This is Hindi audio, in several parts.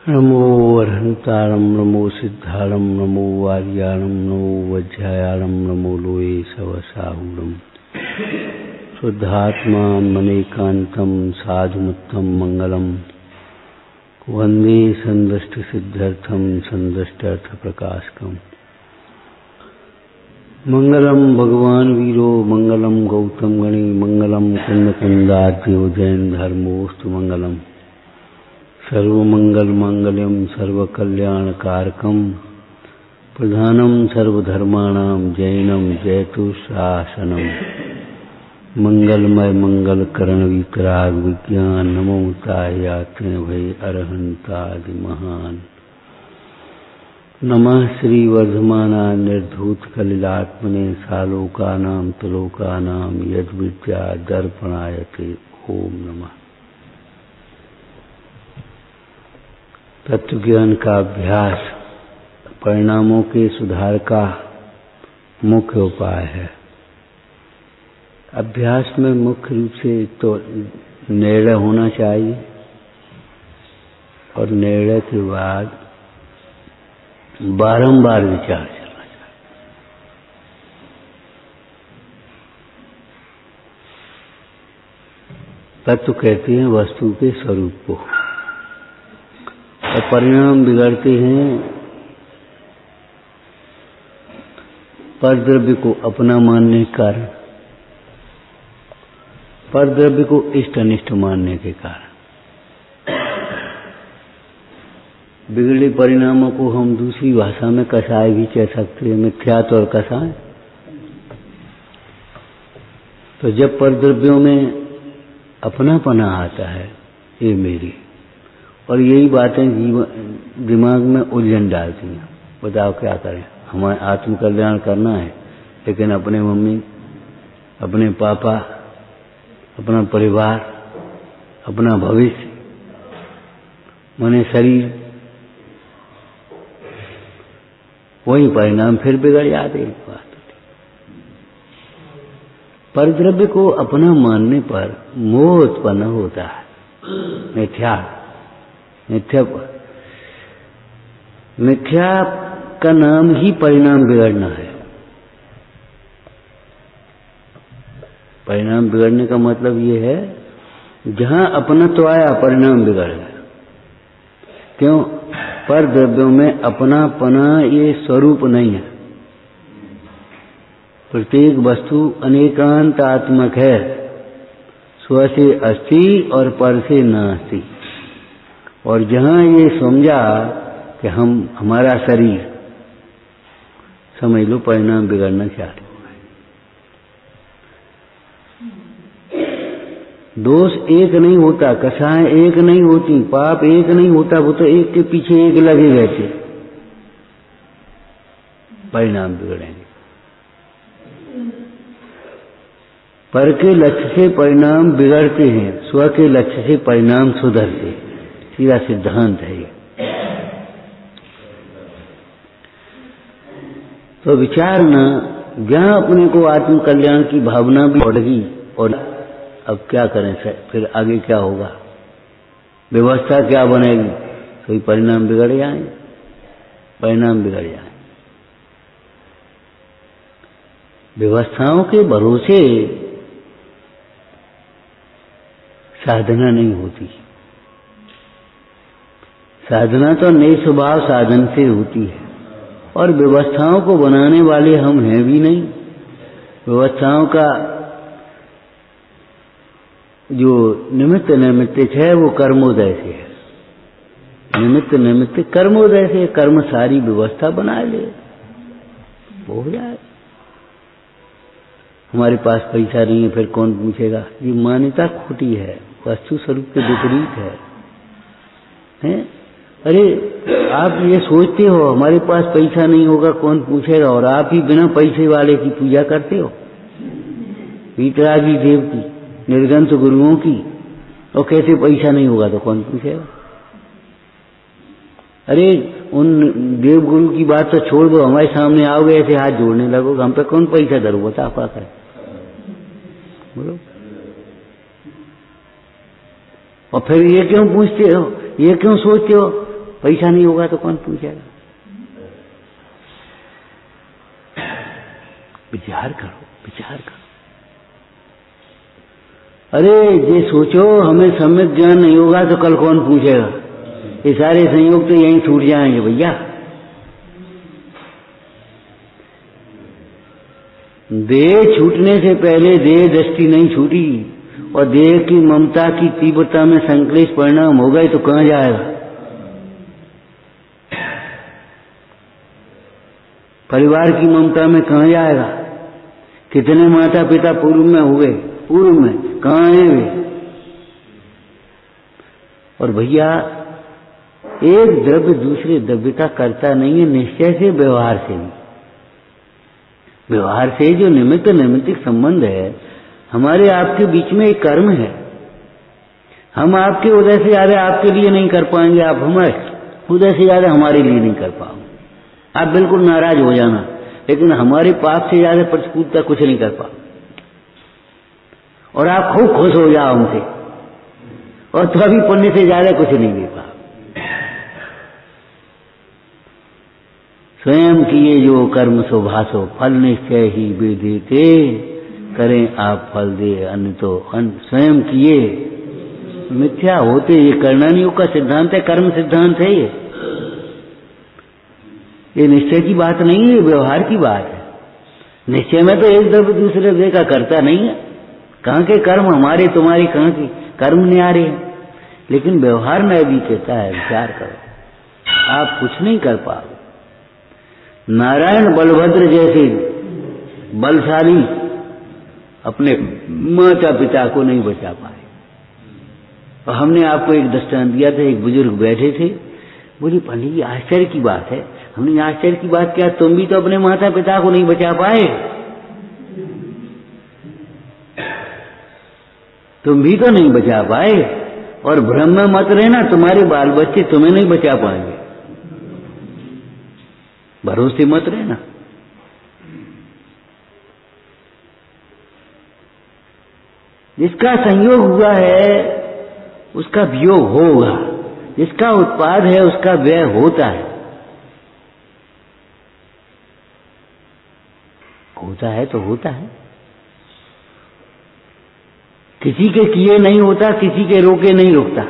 नमो अर्हंतारं नमो सिद्धारं नमो वार्याणं नमो वज्रायाणं नमो लोये सवसाहुरम् शुद्धात्मा मनेकान्तं साधुमुत्तम मंगलम वंदे संदृष्टि सिद्ध्यर्थम संदृष्टर्थ प्रकाशकम मंगलम भगवान वीरो मंगलम गौतम गणे मंगलम कुंदकुंदाद्यो जैन धर्मोस्तु मंगलम सर्वमंगल मांगल्यम सर्वकल्याणकारकम प्रधानम सर्वधर्माणां जैनम जयतु शासनम मंगलमय मंगल करण वितराग विज्ञान नमोताय यात्रे भय अरहंतादि महान नमः श्री वर्धमाना निर्धूत कलिलात्मने सालोकानां तुलोकानां यद विद्या दर्पणायते ओम नमः। तत्वज्ञान का अभ्यास परिणामों के सुधार का मुख्य उपाय है। अभ्यास में मुख्य रूप से तो निर्णय होना चाहिए और निर्णय के बाद बारंबार विचार चलना चाहिए। तत्व कहते हैं वस्तु के स्वरूप को, और परिणाम बिगड़ते हैं परद्रव्य को अपना मानने के कारण, परद्रव्य को इष्ट अनिष्ट मानने के कारण। बिगड़े परिणामों को हम दूसरी भाषा में कसाय भी कह सकते हैं, मिथ्यात्व और कसाय। तो जब परद्रव्यों में अपनापना आता है, ये मेरी, और यही बातें दिमाग में उलझन डालती हैं। बताओ क्या करें, हमें आत्मकल्याण करना है, लेकिन अपने मम्मी, अपने पापा, अपना परिवार, अपना भविष्य, माने शरीर, वही परिणाम फिर बिगड़ जाते हैं। परद्रव्य को अपना मानने पर मोह उत्पन्न होता है, मिथ्या का नाम ही परिणाम बिगड़ना है। परिणाम बिगड़ने का मतलब ये है, जहां अपना तो आया परिणाम बिगड़ गया। क्यों? पर द्रव्यों में अपनापना ये स्वरूप नहीं है। प्रत्येक वस्तु अनेकांतात्मक है, स्व से अस्ति और पर से नास्ति। और जहां ये समझा कि हमारा शरीर, समझ लो परिणाम बिगड़ना चाहते। दोष एक नहीं होता, कसाएं एक नहीं होती, पाप एक नहीं होता, वो तो एक के पीछे एक लगे रहते, परिणाम बिगड़ेंगे। पर के लक्ष्य से परिणाम बिगड़ते हैं, स्व के लक्ष्य से परिणाम सुधरते। सीधा सिद्धांत है ये। तो विचारना, जहां अपने को आत्म कल्याण की भावना भी बढ़ेगी, और अब क्या करें सर, फिर आगे क्या होगा, व्यवस्था क्या बनेगी, तो परिणाम बिगड़ जाएंगे, परिणाम बिगड़ जाएंगे। व्यवस्थाओं के भरोसे साधना नहीं होती। साधना तो निस्वभाव साधन से होती है, और व्यवस्थाओं को बनाने वाले हम हैं भी नहीं। व्यवस्थाओं का जो निमित्त नैमित्तिक है वो कर्मोदय से है। निमित्त नैमित्तिक कर्मोदय से, कर्म सारी व्यवस्था बना ले, वो हो जाए। हमारे पास पैसा नहीं है, फिर कौन पूछेगा? ये मान्यता खोटी है, वस्तु स्वरूप के विपरीत है। अरे आप ये सोचते हो हमारे पास पैसा नहीं होगा, कौन पूछेगा, और आप ही बिना पैसे वाले की पूजा करते हो, वीतरागी देव की, निर्गंत गुरुओं की, और कैसे पैसा नहीं होगा तो कौन पूछेगा? अरे उन देव गुरु की बात तो छोड़ दो, हमारे सामने आओगे ऐसे हाथ जोड़ने लगोगे, हम पे कौन पैसा धरो, बता पाकर बोलो। और फिर ये क्यों पूछते हो, ये क्यों सोचते हो पैसा नहीं होगा तो कौन पूछेगा? विचार करो, विचार करो। अरे ये सोचो, हमें सम्यक ज्ञान नहीं होगा तो कल कौन पूछेगा? ये सारे संयोग तो यहीं छूट जाएंगे भैया। देह छूटने से पहले देह दृष्टि नहीं छूटी, और देह की ममता की तीव्रता में संक्लेश परिणाम हो गए तो कहां जाएगा? परिवार की ममता में कहां जाएगा? कितने माता पिता पूर्व में हुए, पूर्व में कहां हैं वे? और भैया एक द्रव्य दूसरे द्रव्य का करता नहीं है, निश्चय से, व्यवहार से भी। व्यवहार से जो निमित्त नैमित्तिक संबंध है हमारे आपके बीच में एक कर्म है। हम आपके उदय से ज्यादा आपके लिए नहीं कर पाएंगे, आप हमारे उदय से ज्यादा हमारे लिए नहीं कर पाओगे। आप बिल्कुल नाराज हो जाना, लेकिन हमारे पाप से ज्यादा प्रतिकूलता कुछ नहीं कर पाओगे। और आप खूब खुश हो जाओ हमसे, और तो अभी पुण्य से ज्यादा कुछ नहीं दे पाओ। स्वयं किए जो कर्म शोभासो, फल निश्चय ही विदिते, करें आप फल दे अन्य तो अन्न। स्वयं किए मिथ्या होते, ये करना नहीं का सिद्धांत है, कर्म सिद्धांत है। ये निश्चय की बात नहीं है, ये व्यवहार की बात है। निश्चय में तो एक द्रव्य दूसरे द्रव्य का करता नहीं है। कहाँ के कर्म हमारे तुम्हारे, कहाँ के कर्म न्यारे हैं। लेकिन व्यवहार में भी कहता है विचार करो, आप कुछ नहीं कर पाओगे। नारायण बलभद्र जैसे बलशाली अपने माता पिता को नहीं बचा पाए। और हमने आपको एक दृष्टांत दिया था, एक बुजुर्ग बैठे थे, बोली पंडित जी आश्चर्य की बात है। हमने आश्चर्य की बात क्या, तुम भी तो अपने माता पिता को नहीं बचा पाए, तुम भी तो नहीं बचा पाए। और भ्रम में मत रहना, तुम्हारे बाल बच्चे तुम्हें नहीं बचा पाएंगे, भरोसे मत रहना। जिसका संयोग हुआ है उसका वियोग होगा, जिसका उत्पाद है उसका व्यय होता है। होता है तो होता है, किसी के किए नहीं होता, किसी के रोके नहीं रुकता।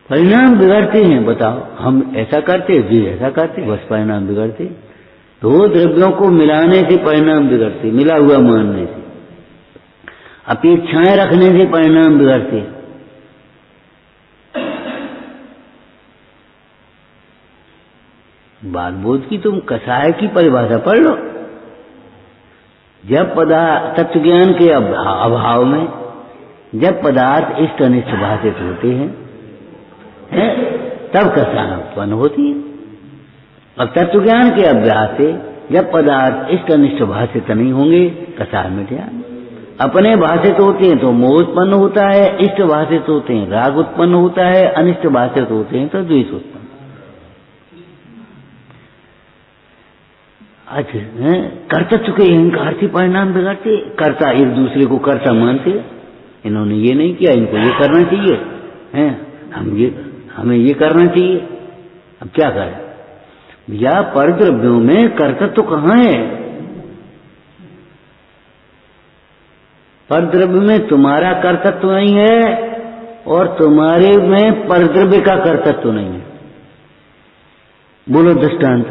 परिणाम बिगड़ते हैं, बताओ हम ऐसा करते जी ऐसा करते, बस परिणाम बिगड़ते। दो द्रव्यों को मिलाने से परिणाम बिगड़ते, मिला हुआ मानने से, अपेक्षाएं रखने से परिणाम बिगड़ते। बात बोध की तुम कसाय की परिभाषा पढ़ लो। जब पदार्थ तत्व ज्ञान के अभाव में जब पदार्थ इष्ट अनिष्ट भाषित होते हैं तब कसाय उत्पन्न होती है। और तत्व ज्ञान के अभ्यास से जब पदार्थ इष्ट अनिष्ट भाषित नहीं होंगे कसाय मिट जाए। अपने भाषित होते हैं तो मोह उत्पन्न होता है, इष्ट भाषित होते हैं राग उत्पन्न होता है, अनिष्ट भाषित होते हैं तो द्वेष उत्पन्न। अच्छा, कर्तृत्व के अहंकार से परिणाम बिगड़ते, कर्ता एक दूसरे को कर्ता मानते। इन्होंने ये नहीं किया, इनको ये करना चाहिए, हमें ये करना चाहिए। अब क्या करें या परद्रव्यों में कर्तृत्व कहाँ है? परद्रव्य में तुम्हारा कर्तृत्व नहीं है और तुम्हारे में परद्रव्य का कर्तृत्व नहीं है। बोलो दृष्टांत।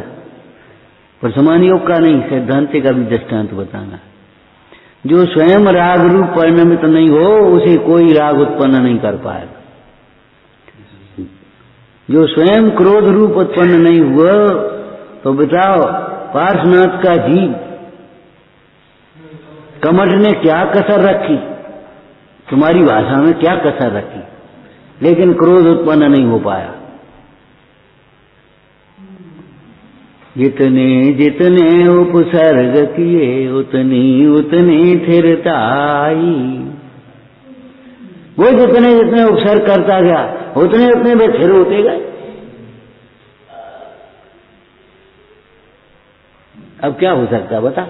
पर समान योग का नहीं, सिद्धांत का भी दृष्टांत बताना। जो स्वयं राग रूप परिणमित नहीं हो उसे कोई राग उत्पन्न नहीं कर पाएगा। जो स्वयं क्रोध रूप उत्पन्न नहीं हुआ तो बताओ पार्श्वनाथ का जीव कमठ ने क्या कसर रखी, तुम्हारी भाषा में क्या कसर रखी, लेकिन क्रोध उत्पन्न नहीं हो पाया। जितने जितने उपसर्ग किए उतनी उतनी थिरताई। वो जितने जितने उपसर्ग करता गया उतने उतने वे थिर होते गए। अब क्या हो सकता है बता,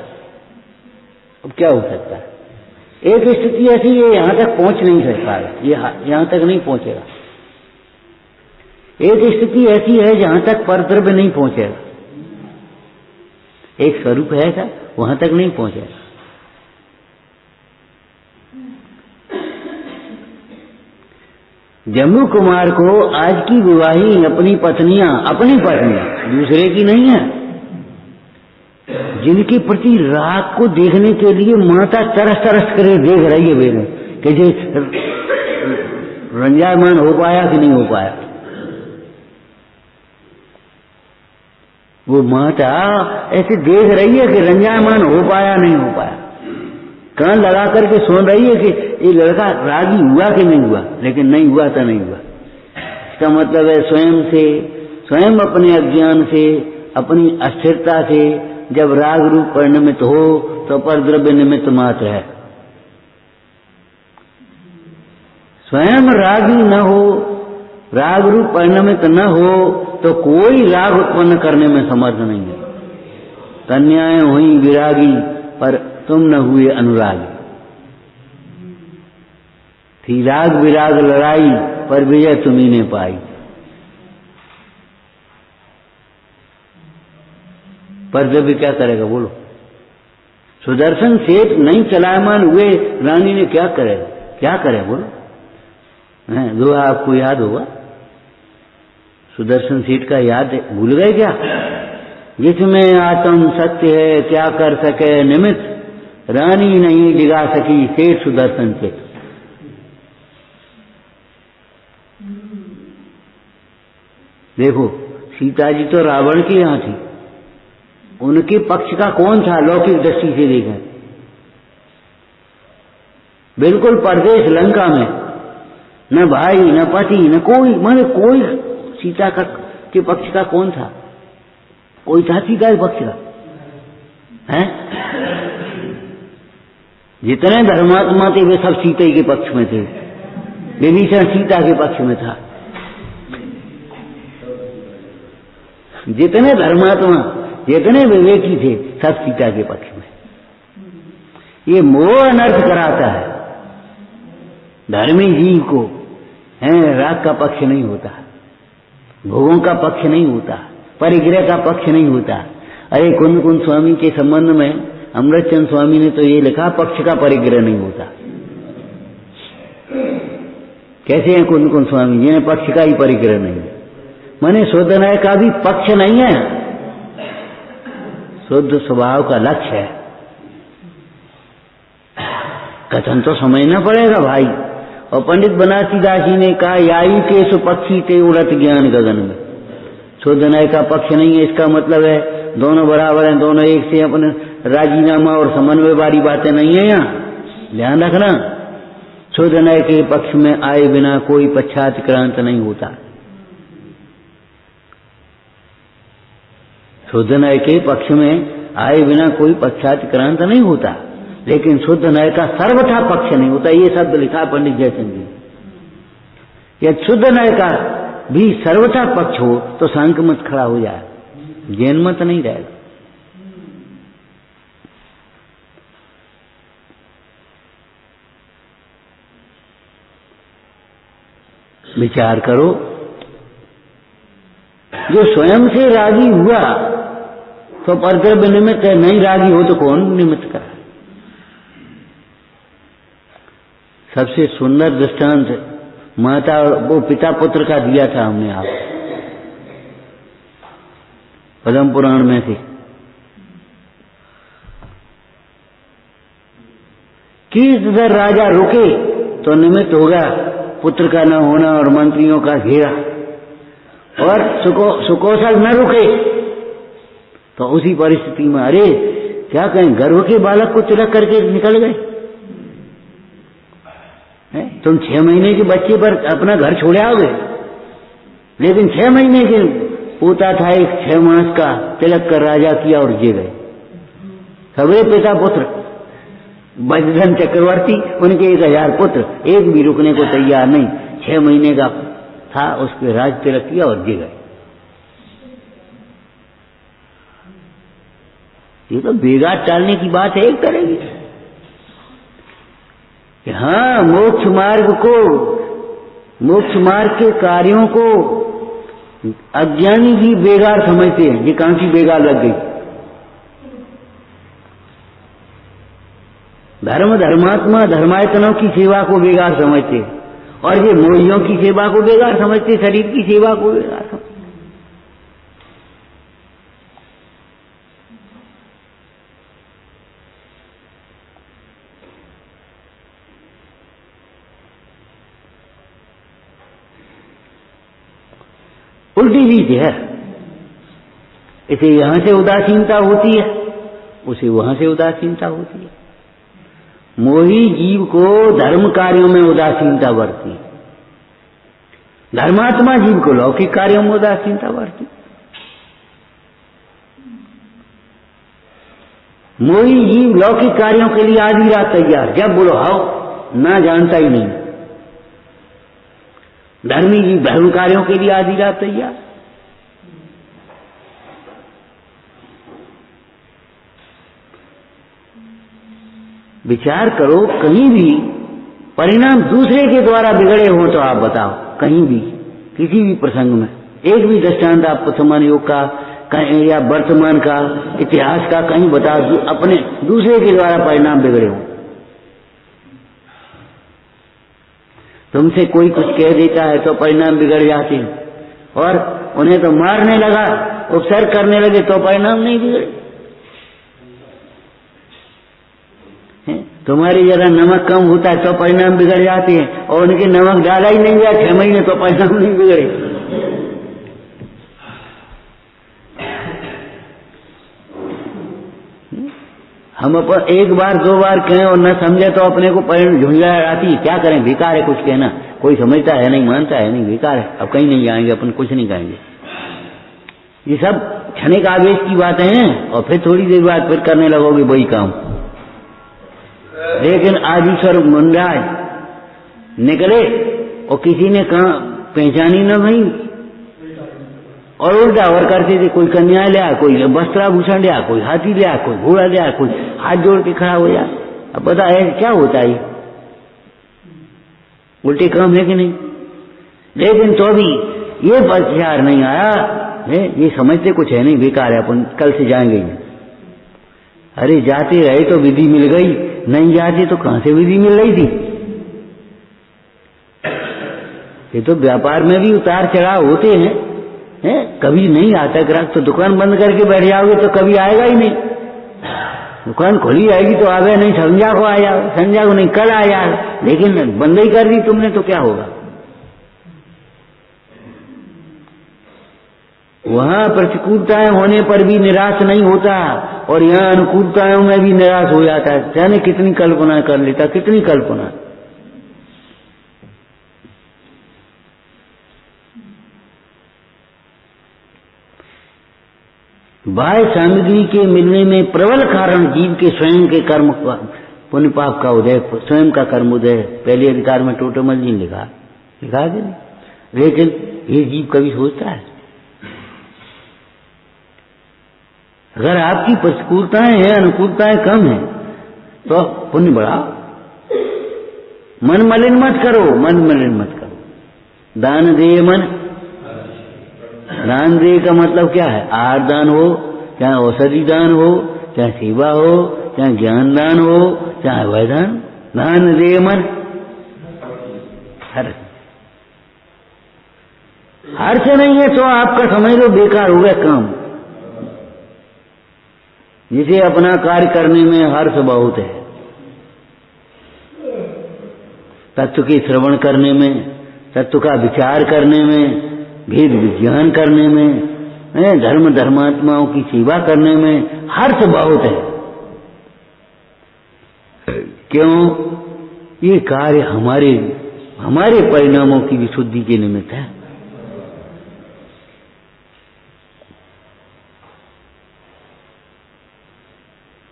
अब क्या हो सकता है? एक स्थिति ऐसी है यहां तक पहुंच नहीं सकता, ये यहां तक नहीं पहुंचेगा। एक स्थिति ऐसी है जहां तक परद्रव्य नहीं पहुंचेगा, एक स्वरूप है ऐसा, वहां तक नहीं पहुंचेगा। जम्मू कुमार को आज की विवाही अपनी पत्नियां दूसरे की नहीं है, जिनके प्रति राग को देखने के लिए माता तरस तरस करे देख रही है बेरे कि जे रंजायमान हो पाया कि नहीं हो पाया। वो माता ऐसे देख रही है कि रंजायमान हो पाया नहीं हो पाया, कान लगा करके सुन रही है कि ये लड़का रागी हुआ कि नहीं हुआ, लेकिन नहीं हुआ तो नहीं हुआ। इसका मतलब है स्वयं अपने अज्ञान से, अपनी अस्थिरता से जब राग रूप परिणमित हो तो परद्रव्य निमित्त मात्र है। स्वयं रागी न हो, राग रूप परिणमित न हो तो कोई राग उत्पन्न करने में समर्थ नहीं है। कन्याएं हुई विरागी पर तुम न हुए अनुरागी, थी राग विराग लड़ाई पर विजय तुम्ही ने पाई। परद्रव्य क्या करेगा बोलो? सुदर्शन सेठ नहीं चलायमान हुए, रानी ने क्या करे बोलो? जो आपको याद होगा, सुदर्शन सेठ का याद भूल गए क्या? जिसमें आत्म सत्य है क्या कर सके निमित्त, रानी नहीं जिगा सकी सेठ सुदर्शन सेठ। देखो सीता जी तो रावण के यहां थी, उनके पक्ष का कौन था लौकिक दृष्टि से देखें? बिल्कुल परदेश लंका में, न भाई न पति न कोई, माने कोई सीता का के पक्ष का कौन था? कोई था सीता के पक्ष का है? जितने धर्मात्मा थे वे सब सीता के पक्ष में थे। विभीषण सीता के पक्ष में था। जितने धर्मात्मा, जितने विवेकी थे सब सीता के पक्ष में। ये मोह अनर्थ कराता है। धर्मी जीव को राग का पक्ष नहीं होता, भोगों का पक्ष नहीं होता, परिग्रह का पक्ष नहीं होता। अरे कुंद कुंद स्वामी के संबंध में अमृतचंद स्वामी ने तो ये लिखा, पक्ष का परिग्रह नहीं होता। कैसे हैं कुंद कुंद स्वामी? जिन्हें पक्ष का ही परिग्रह नहीं है, माने शुद्ध न्याय का भी पक्ष नहीं है, शुद्ध स्वभाव का लक्ष्य है। कथन तो समझना पड़ेगा भाई। और पंडित बनारसीदास जी ने कहा, यायु के सुपक्षी ते उड़त ज्ञान गगन में। शुद्ध न्याय का पक्ष नहीं है, इसका मतलब है दोनों बराबर हैं, दोनों एक से अपने राजीनामा और समन्वय वाली बातें नहीं है। यहाँ ध्यान रखना, शुद्ध न्याय के पक्ष में आए बिना कोई पक्षातिक्रांत नहीं होता। शुद्ध न्याय के पक्ष में आए बिना कोई पक्षातिक्रांत नहीं होता, लेकिन शुद्ध न्याय का सर्वथा पक्ष नहीं होता। ये शब्द लिखा पंडित जयचंद जी। यदि शुद्ध न्याय का भी सर्वथा पक्ष हो तो सांख्य मत खड़ा हो जाए, जैन मत नहीं रहेगा। विचार करो, जो स्वयं से रागी हुआ तो परद्रव्य निमित्त है, नहीं रागी हो तो कौन निमित्त करा? सबसे सुंदर दृष्टांत माता वो पिता पुत्र का दिया था हमने आप पद्म पुराण में से, किस तरह राजा रुके तो निमित्त हो गया पुत्र का न होना और मंत्रियों का घेरा, और सुकौशल न रुके तो उसी परिस्थिति में अरे क्या कहें, गर्भ के बालक को तिलक करके निकल गए। तुम 6 महीने के बच्चे पर अपना घर छोड़े आओगे, लेकिन 6 महीने के पोता था, एक 6 मास का तिलक कर राजा किया और जे गए। सबरे पिता पुत्र बजधन चक्रवर्ती, उनके 1000 पुत्र, एक भी रुकने को तैयार नहीं। 6 महीने का था, उसके राज तिलक किया और जे गए। ये तो बेगार टालने की बात है एक तरह की। कि हाँ, मोक्ष मार्ग के कार्यों को अज्ञानी भी बेकार समझते हैं। ये कहां की बेकार लग गई? धर्मात्मा धर्मायतनों की सेवा को बेकार समझते, और ये मोहियों की सेवा को बेकार समझते, शरीर की सेवा को बेकार समझते। उल्टी रीत है। इसे यहां से उदासीनता होती है, उसे वहां से उदासीनता होती है। मोही जीव को धर्म कार्यों में उदासीनता बरती, धर्मात्मा जीव को लौकिक कार्यों में उदासीनता बरती। मोही जीव लौकिक कार्यों के लिए आधी रात तैयार, जब बोलो आओ, ना जानता ही नहीं। धर्मी जीव धर्म कार्यों के लिए आधी रात तैयार। विचार करो, कहीं भी परिणाम दूसरे के द्वारा बिगड़े हो तो आप बताओ, कहीं भी किसी भी प्रसंग में एक भी दृष्टांत आप वर्तमान योग का या वर्तमान का इतिहास का कहीं बताओ, अपने दूसरे के द्वारा परिणाम बिगड़े हो। तुमसे कोई कुछ कह देता है तो परिणाम बिगड़ जाते हैं, और उन्हें तो मारने लगा, उपसर्ग करने लगे तो परिणाम नहीं बिगड़े। तुम्हारी जरा नमक कम होता है तो परिणाम बिगड़ जाते हैं, और उनके नमक डाला ही नहीं गया 6 महीने तो परिणाम नहीं बिगड़े। हम अपन एक बार 2 बार कहें और न समझे तो अपने को परिणाम झुंझलाहट आती है। क्या करें, बेकार है कुछ कहना, कोई समझता है नहीं, मानता है नहीं, बेकार है, अब कहीं नहीं जाएंगे, अपन कुछ नहीं कहेंगे। ये सब क्षणिक आवेश की बातें हैं, और फिर थोड़ी देर बाद फिर करने लगोगे वही काम। लेकिन आज ईश्वर मुंडाज निकले और किसी ने कहा पहचानी न भाई, और उल्टा और करते थे, कोई कन्या लिया, कोई वस्त्राभूषण लिया, कोई हाथी लिया, कोई घोड़ा लिया, कोई हाथ जोड़ के खड़ा हो जाए। अब पता है क्या होता है, उल्टे काम है कि नहीं? लेकिन तो भी ये प्रचार नहीं आया है, ये समझते कुछ है नहीं, बेकार है, अपन कल से जाएंगे। अरे जाते रहे तो विधि मिल गई, नहीं जाते तो कहां से विधि मिल रही थी? ये तो व्यापार में भी उतार चढ़ाव होते हैं, कभी नहीं आता ग्राहक तो दुकान बंद करके बैठ जाओगे तो कभी आएगा ही नहीं। दुकान खुली आएगी तो आवे नहीं, संध्या को आया, संध्या को नहीं कल आया, लेकिन बंद ही कर दी तुमने तो क्या होगा? वहां प्रतिकूलताएं होने पर भी निराश नहीं होता, और यहाँ अनुकूलताओं में भी निराश हो जाता है। जाने कितनी कल्पना कर लेता, कितनी कल्पना। बाह्य सामग्री के मिलने में प्रबल कारण जीव के स्वयं के कर्म पुण्य पाप का उदय, स्वयं का कर्म उदय। पहले अधिकार में टोटमल जी लिखा दे, लेकिन ये जीव कभी सोचता है? अगर आपकी प्रतिकूलताएं हैं, अनुकूलताएं कम है तो पुण्य बढ़ाओ। मन मलिन मत करो, मन मलिन मत करो। दान दे मन, दान दे का मतलब क्या है? आहार दान हो, चाहे औषधि दान हो, चाहे सेवा हो, चाहे ज्ञान दान हो, चाहे वैदान। दान दे मन, हर से नहीं है तो आपका समझ लो बेकार हो गया काम। जिसे अपना कार्य करने में हर्ष बहुत है, तत्व के श्रवण करने में, तत्व का विचार करने में, भेद विज्ञान करने में, धर्म धर्मात्माओं की सेवा करने में हर्ष बहुत है। क्यों? ये कार्य हमारे परिणामों की विशुद्धि के निमित्त है।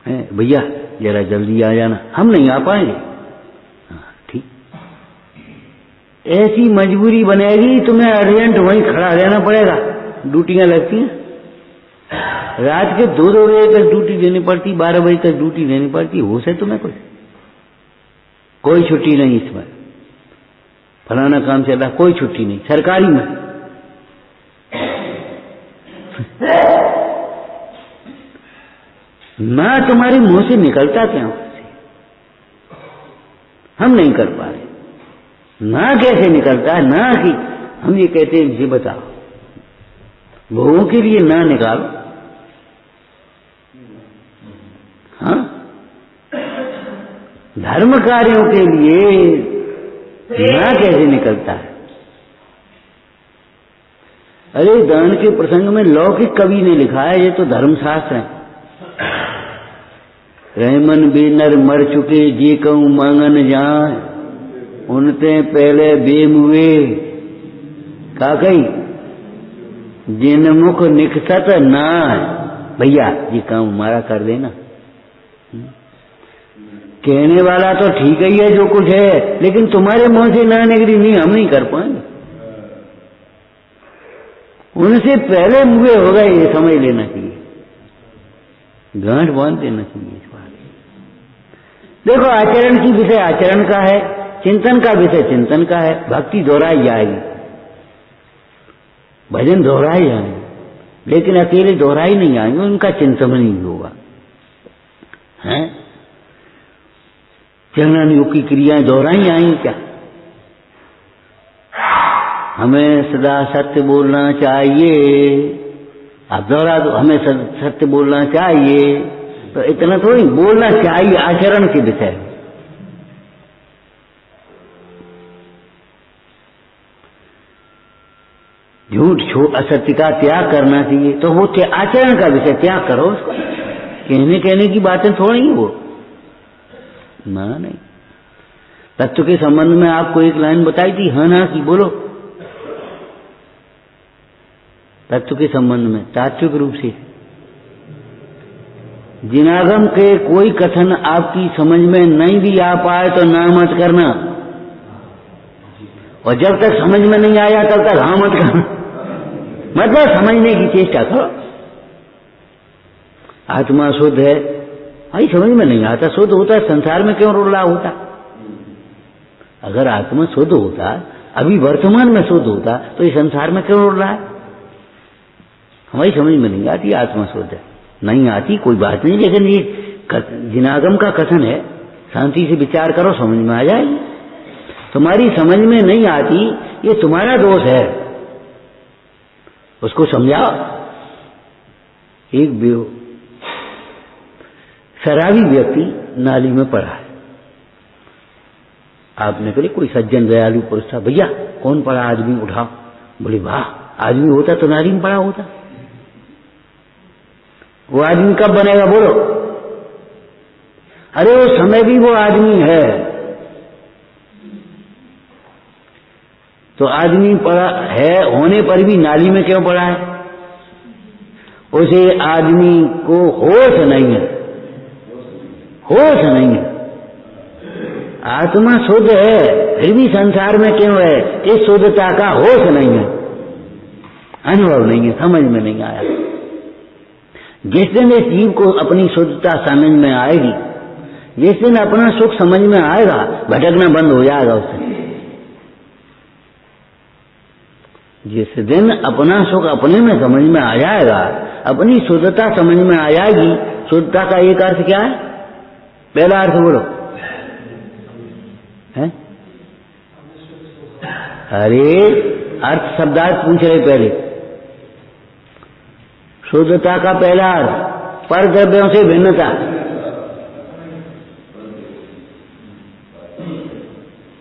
भैया जरा जल्दी आ जाना, हम नहीं आ पाएंगे। ठीक, ऐसी मजबूरी बनेगी तुम्हें अर्जेंट वहीं खड़ा रहना पड़ेगा। ड्यूटियां लगती हैं, रात के 2-2 बजे तक ड्यूटी देनी पड़ती, 12 बजे तक ड्यूटी देनी पड़ती। होश है तुम्हें? कोई छुट्टी नहीं इसमें, फलाना काम चल रहा, कोई छुट्टी नहीं, सरकारी में। ना तुम्हारे मुंह से निकलता क्या, हम नहीं कर पा रहे, ना कैसे निकलता, ना कि हम ये कहते हैं जी बताओ, लोगों के लिए ना निकालो। हाँ, धर्म कार्यों के लिए ना कैसे निकलता है। अरे दान के प्रसंग में लौकिक कवि ने लिखा है, ये तो धर्मशास्त्र है। रहमन भी नर मर चुके जी कहूं मांगन जाए, उनते पहले बेमुए का कही जिन मुख निकसत ना। भैया ये काम हमारा कर देना। कहने वाला तो ठीक ही है जो कुछ है, लेकिन तुम्हारे मुंह से ना निकली नहीं, हम नहीं कर पाएंगे। उनसे पहले मुए हो गए, ये समझ लेना चाहिए, गांठ बांध देना चाहिए इस बात। देखो आचरण की विषय आचरण का है, चिंतन का विषय चिंतन का है। भक्ति दोहराई जाएगी, भजन दोहराई जाएंगे, लेकिन अकेले दोहराई नहीं आएंगे, उनका चिंतन नहीं होगा। हैं चरणानुयोग की क्रियाएं दोहराई आएंगी क्या? हमें सदा सत्य बोलना चाहिए, आप दोहरा दो, हमें सत्य बोलना चाहिए, तो इतना थोड़ी बोलना चाहिए, आचरण के विषय। झूठ असत्य का त्याग करना चाहिए, तो वो आचरण का विषय, त्याग करो उसको। कहने की बातें थोड़ी ही वो ना नहीं। तत्व के संबंध में आपको एक लाइन बताई थी, हाँ ना की बोलो। तत्व के संबंध में तात्विक रूप से जिनागम के कोई कथन आपकी समझ में नहीं भी आ पाए तो ना मत करना, और जब तक समझ में नहीं आया तब तक हाँ मत करना। मतलब समझने की चेष्टा करो। आत्मा शुद्ध है, भाई समझ में नहीं आता, शुद्ध होता संसार में क्यों रुला होता? अगर आत्मा शुद्ध होता, अभी वर्तमान में शुद्ध होता, तो ये संसार में क्यों रुल रहा है? हमारी समझ में नहीं आती आत्मा शुद्ध है, नहीं आती कोई बात नहीं, लेकिन ये जिनागम का कथन है, शांति से विचार करो, समझ में आ जाएगी। तुम्हारी समझ में नहीं आती, ये तुम्हारा दोष है, उसको समझाओ। एक शराबी व्यक्ति नाली में पड़ा है, आपने कहा कोई सज्जन दयालु पुरुष था, भैया कौन पड़ा आदमी उठाओ। बोले वाह, आदमी होता तो नाली में पड़ा होता। वो आदमी कब बनेगा बोलो? अरे वो समय भी वो आदमी है, तो आदमी पड़ा है होने पर भी नाली में क्यों पड़ा है? उसे आदमी को होश नहीं है, होश नहीं है। आत्मा शुद्ध है, फिर भी संसार में क्यों है? इस शुद्धता का होश नहीं है, अनुभव नहीं है, समझ में नहीं आया। जिस दिन इस जीव को अपनी शुद्धता समझ में आएगी, जिस दिन अपना सुख समझ में आएगा, भटकना बंद हो जाएगा उससे। जिस दिन अपना सुख अपने में समझ में आ जाएगा, अपनी शुद्धता समझ में आ जाएगी। शुद्धता का एक अर्थ क्या है? पहला अर्थ बोलो है? अरे अर्थ शब्दार्थ पूछ रहे पहले। शुद्धता का पहला अर्थ पर द्रव्यों से भिन्नता।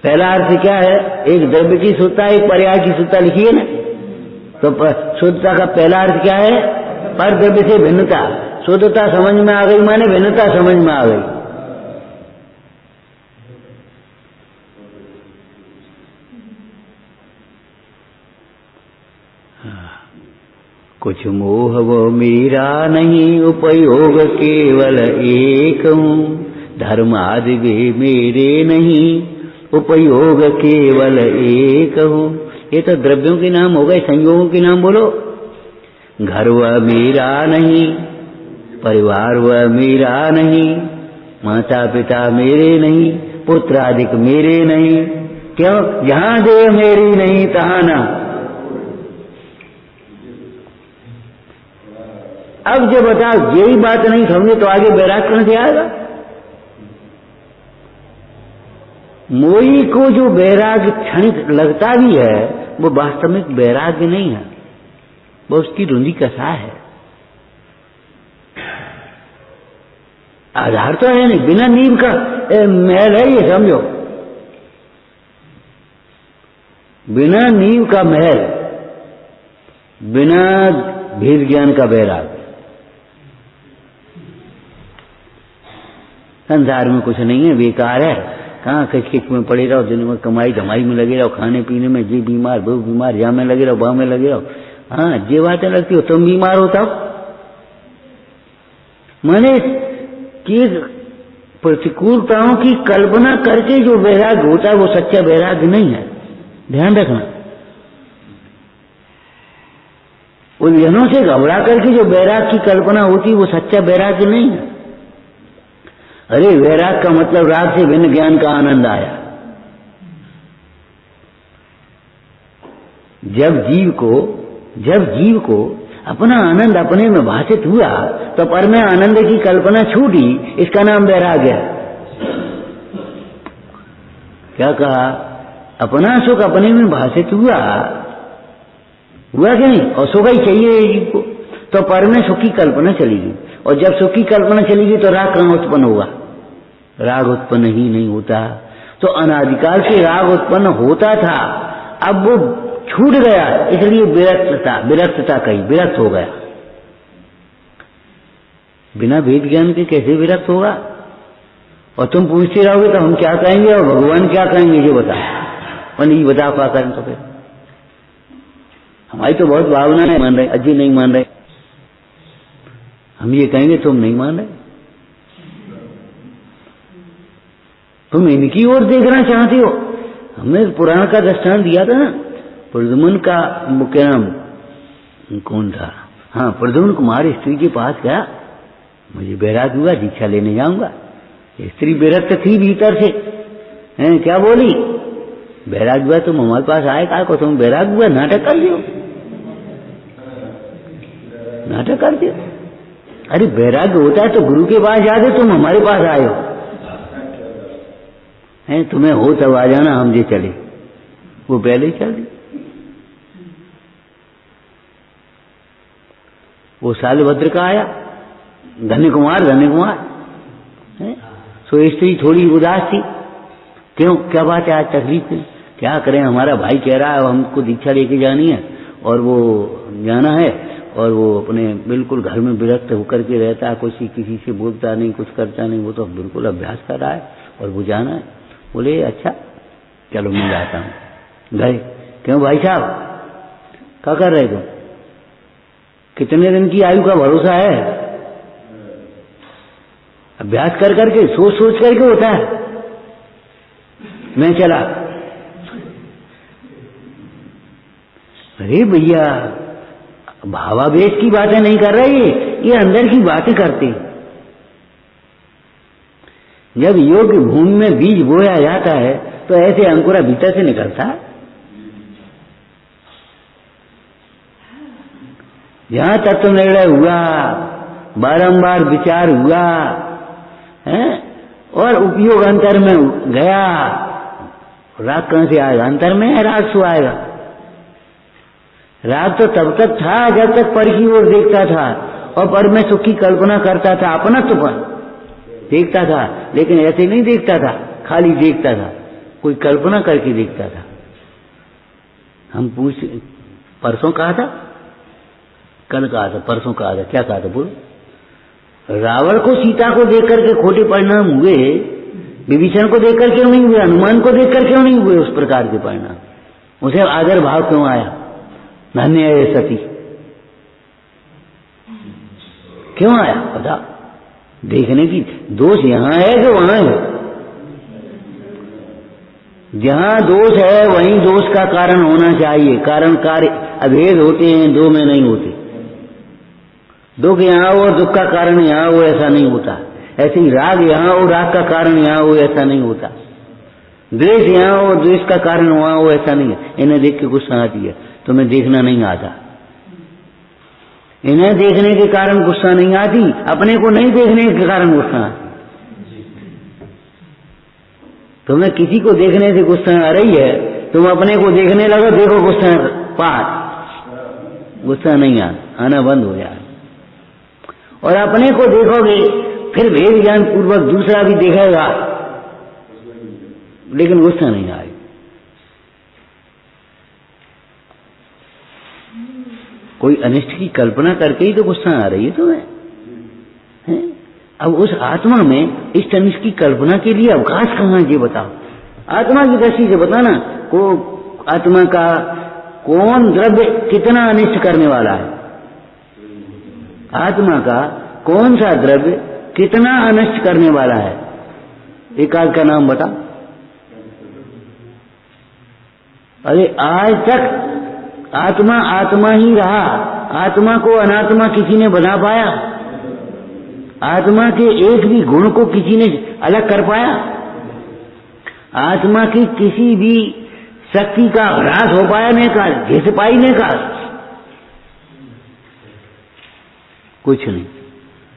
पहला अर्थ क्या है? एक द्रव्य की शुद्धता, एक पर्याय की शुद्धता लिखी है ना। तो शुद्धता का पहला अर्थ क्या है? पर द्रव्य से भिन्नता। शुद्धता समझ में आ गई माने भिन्नता समझ में आ गई। कुछ मोह वो मेरा नहीं, उपयोग केवल एक हूँ। धर्म आदि वे मेरे नहीं, उपयोग केवल एक हूँ। ये तो द्रव्यों के नाम हो गए, संयोगों के नाम बोलो। घर वह मेरा नहीं, परिवार वह मेरा नहीं, माता पिता मेरे नहीं, पुत्र अधिक मेरे नहीं। क्यों? जहां देह मेरी नहीं तहां ना। अब जब बताओ यही बात नहीं समझे तो आगे वैराग कहां से आएगा? मोही को जो वैराग क्षणिक लगता भी है वो वास्तविक वैराग्य नहीं है, वो उसकी रुंधी कसा है। आधार तो है नहीं, बिना नींव का महल है ये, समझो। बिना नींव का महल, बिना भेद ज्ञान का वैराग। संसार में कुछ नहीं है, बेकार है। कहाँ खिच में पड़े रहो, दिन में कमाई धमाई में लगे रहो, खाने पीने में, जी बीमार वो बीमार, यहाँ में लगे रहो वहां में लगे रहो। हाँ, ये बातें लगती हो तुम बीमार होता हो। मैंने कि प्रतिकूलताओं की कल्पना करके जो वैराग्य होता है वो सच्चा वैराग्य नहीं है, ध्यान रखना। उलझनों से घबरा करके जो वैराग की कल्पना होती है वो सच्चा वैराग्य नहीं है। अरे वैराग का मतलब राग से भिन्न ज्ञान का आनंद आया। जब जीव को अपना आनंद अपने में भाषित हुआ तो पर में आनंद की कल्पना छूटी, इसका नाम वैराग्य है। क्या कहा? अपना सुख अपने में भाषित हुआ कि नहीं, और सुख ही चाहिए जीव को, तो पर में सुख की कल्पना चलेगी, और जब सुख की कल्पना चलेगी तो राग कहां उत्पन्न होगा? राग उत्पन्न ही नहीं होता। तो अनादिकाल से राग उत्पन्न होता था, अब वो छूट गया, इसलिए विरक्तता कही, विरक्त हो गया। बिना वेद ज्ञान के कैसे विरक्त होगा? और तुम पूछते रहोगे तो हम क्या कहेंगे और भगवान क्या कहेंगे, ये बता। और नहीं बता पा करें तो फिर हमारी तो बहुत भावना है, मान रहे अजी नहीं मान रहे, हम ये कहेंगे तुम नहीं मान रहे, तुम इनकी ओर देखना चाहते हो। हमने पुराण का दृष्टांत दिया था ना, प्रद्युम्न का मुख्य नाम कौन था? हाँ, प्रद्युम्न कुमार स्त्री के पास गया, मुझे वैराग हुआ, दीक्षा लेने जाऊंगा। स्त्री विरक्त थी भीतर से, हैं क्या बोली? वैराग हुआ तुम हमारे पास आए, कहा को तुम वैराग हुआ, नाटक कर दियो, नाटक कर दियो। अरे वैराग्य होता है तो गुरु के पास जाते, तुम हमारे पास आए हो, हैं तुम्हें हो तब आ जाना, हम जे चले। वो पहले ही चल दी। वो सालभद्र का आया, धन्य कुमार सो स्त्री थोड़ी उदास थी। क्यों, क्या बात है, आज तकलीफ है? क्या करें, हमारा भाई कह रहा है हमको दीक्षा लेके जानी है और वो जाना है, और वो अपने बिल्कुल घर में विरक्त होकर के रहता है, किसी से बोलता नहीं, कुछ करता नहीं, वो तो बिल्कुल अभ्यास कर रहा है और वो जाना है। बोले अच्छा चलो मैं जाता हूँ। गए। क्यों भाई साहब क्या कर रहे तुम? कितने दिन की आयु का भरोसा है? अभ्यास कर करके, सोच करके होता है। मैं चला। अरे भैया भावावेश की बातें नहीं कर रहे, ये अंदर की बातें करते। जब योग्य भूमि में बीज बोया जाता है तो ऐसे अंकुरा भीतर से निकलता है। जहां तत्व निर्णय हुआ, बारंबार विचार हुआ है और उपयोग अंतर में गया, राग कहां से आएगा? अंतर में है राग सो आएगा। राग तो तब तक था जब तक पर की ओर देखता था और पर में सुख की कल्पना करता था, अपना तो पर देखता था, लेकिन ऐसे नहीं देखता था, खाली देखता था, कोई कल्पना करके देखता था। हम परसों कहा था, कल कहा था, परसों कहा था, क्या कहा था बोलो? रावण को सीता को देख करके खोटे परिणाम हुए, विभीषण को देख कर क्यों नहीं हुए, हनुमान को देख कर क्यों नहीं हुए उस प्रकार के परिणाम? उसे आदर भाव क्यों आया? धन्य है सती, क्यों आया पता? देखने की दोष यहां है कि वहां है? जहां दोष है वहीं दोष का कारण होना चाहिए। कारण कार्य अभेद होते हैं, दो में नहीं होते। दुख यहां हो और दुख का कारण यहां हो, ऐसा नहीं होता। ऐसे ही राग यहां हो, राग का कारण यहां हो, ऐसा नहीं होता। द्वेष यहाँ और द्वेष का कारण वहां हो, ऐसा नहीं है। इन्हें देख के गुस्सा आती है, तुम्हें देखना नहीं आता। इन्हें देखने के कारण गुस्सा नहीं आती, अपने को नहीं देखने के कारण गुस्सा आती। तुम्हें किसी को देखने से गुस्सा आ रही है, तुम अपने को देखने लगो, देखो गुस्सा पास, गुस्सा नहीं आना बंद हो जाए। और अपने को देखोगे फिर भेद ज्ञान पूर्वक दूसरा भी देखेगा, लेकिन गुस्सा नहीं आएगा। कोई अनिष्ट की कल्पना करके ही तो गुस्सा आ रही है तुम्हें, है? अब उस आत्मा में इष्ट अनिष्ट की कल्पना के लिए अवकाश कहाँ है, ये बताओ। आत्मा की दृष्टि से बताना, को आत्मा का कौन द्रव्य कितना अनिष्ट करने वाला है, आत्मा का कौन सा द्रव्य कितना अनिष्ट करने वाला है, एक आध का नाम बता। अरे आज तक आत्मा आत्मा ही रहा, आत्मा को अनात्मा किसी ने बना पाया? आत्मा के एक भी गुण को किसी ने अलग कर पाया? आत्मा की किसी भी शक्ति का ह्रास हो पाया नहीं का, घिस पाई नहीं का? कुछ नहीं,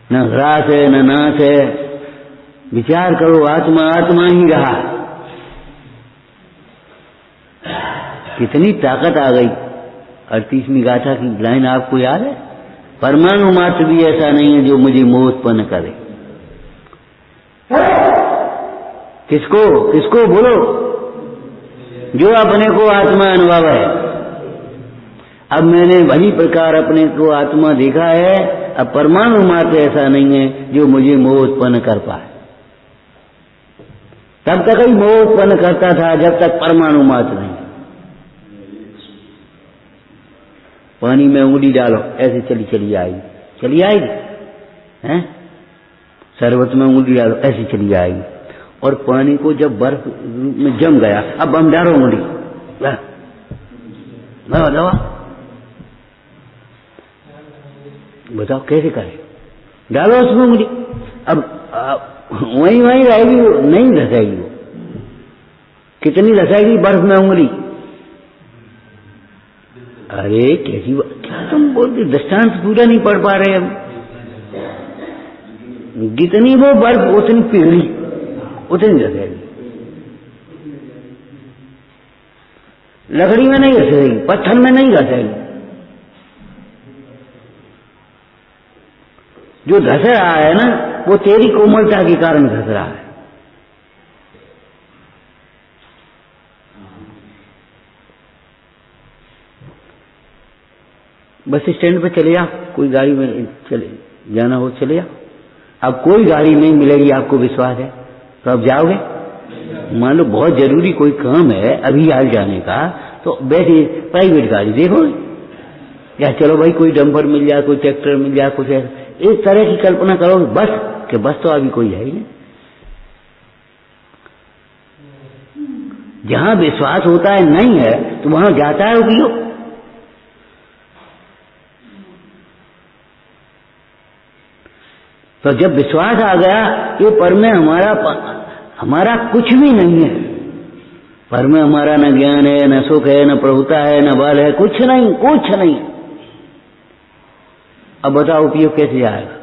न ह्रास है न नाश है। विचार करो, आत्मा आत्मा ही रहा। कितनी ताकत आ गई। 38वीं गाथा की लाइन आपको याद है? परमाणु मात्र भी ऐसा नहीं है जो मुझे मोह उत्पन्न करे। किसको किसको बोलो? जो अपने को आत्मा अनुभव है। अब मैंने भली प्रकार अपने को आत्मा देखा है, अब परमाणु मात्र ऐसा नहीं है जो मुझे मोह उत्पन्न कर पाए। तब तक ही मोह उत्पन्न करता था जब तक परमाणु मात्र नहीं। पानी में उंगली डालो, ऐसे चली चली आएगी, हैं? शरबत में उंगली डालो, ऐसे चली आएगी। और पानी को जब बर्फ में जम गया, अब हम डालो उंगली, दवा बताओ कैसे करें? डालो उसमें उंगली, अब वहीं रहेगी, नहीं धसेगी वो। कितनी धसेगी बर्फ में उंगली? अरे कैसी क्या तुम बोलते, दृष्टांत पूरा नहीं पढ़ पा रहे। हम जितनी वो बर्फ उतनी पिघली, उतनी घसेगी। लकड़ी में नहीं घसेगी, पत्थर में नहीं घसेगी। जो धस रहा है ना, वो तेरी कोमलता के कारण धस रहा है। बस स्टैंड पे चले जाओ, कोई गाड़ी में चले जाना हो चले जाओ। अब कोई गाड़ी नहीं मिलेगी, आपको विश्वास है तो अब जाओगे? मान लो बहुत जरूरी कोई काम है अभी आज जाने का, तो बैठिए, प्राइवेट गाड़ी देखोगे या चलो भाई कोई डंपर मिल जाए, कोई ट्रैक्टर मिल जाए, कुछ ऐसा एक तरह की कल्पना करोगे। बस कि बस तो अभी कोई है ही नहीं। जहां विश्वास होता है नहीं है तो वहां जाता है उपयोग। तो जब विश्वास आ गया कि पर में हमारा कुछ भी नहीं है, पर में हमारा न ज्ञान है, न सुख है, न प्रभुता है, न बल है, कुछ नहीं, कुछ नहीं। अब बताओ उपयोग कैसे आएगा?